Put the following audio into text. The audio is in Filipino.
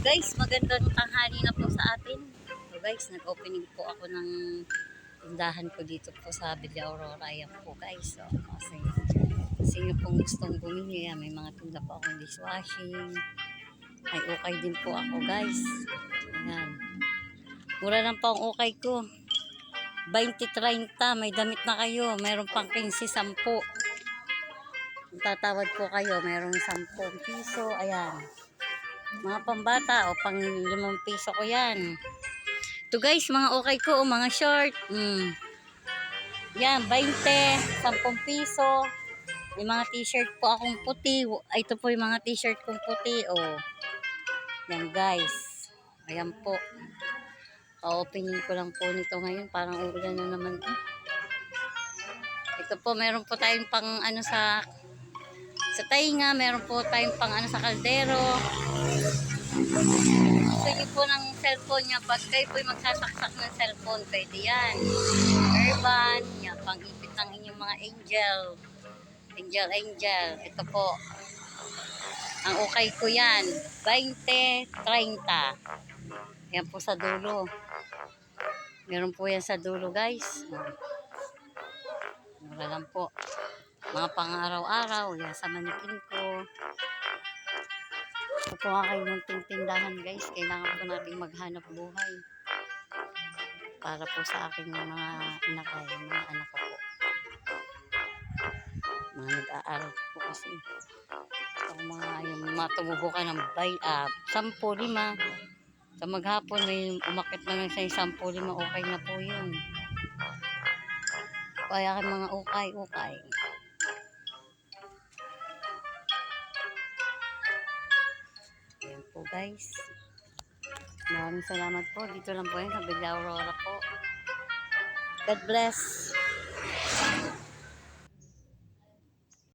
Guys, magandang tanghali na po sa atin. So guys, nag-opening po ako ng tindahan ko dito po sa Villa Aurora. Ayan po guys. So, kasi sino pong gustong bumili, may mga tinda po akong dishwashing. May ukay din po ako guys. Ayan. Mura lang po ang ukay ko. 20-30, may damit na kayo. Meron pang 15-10. Kung tatawad po kayo, meron 10 piso. Ayan. Mga pambata o pang 5 piso ko yan. Ito guys, mga okay ko o mga short. Yan, 20, 10 piso. May mga t-shirt po akong puti. Ito po yung mga t-shirt kong puti. Oh. Yan guys. Ayan po. Ka-opening ko lang po nito ngayon. Parang uulan na naman. Ito po, meron po tayong pang ano sa tainga. Meron po tayong pang ano sa kaldero. Gusto niyo po ng cellphone niya, pag kayo po magsasaksak ng cellphone, pwede yan. Urban, yan, pang-ipit ng inyong mga angel. Ito po. Ang okay ko yan, 20-30. Yan po sa dulo. Meron po yan sa dulo guys. Mura lang po. Mga pang-araw-araw, yan sa manikin ko. Ito po nga kayo munting tindahan guys. Kailangan po natin maghanap buhay. Para po sa aking mga inakay, mga anak ko po. Mga nag-aaral po kasi. Ito mga yung matumubukan ng 10, 5. Sa maghapon may umakit na lang sa 10, 5, okay na po yun. Kaya kay mga ukay. Ayan po guys. Maraming salamat po. Dito lang po yan sa Villa Aurora po. God bless.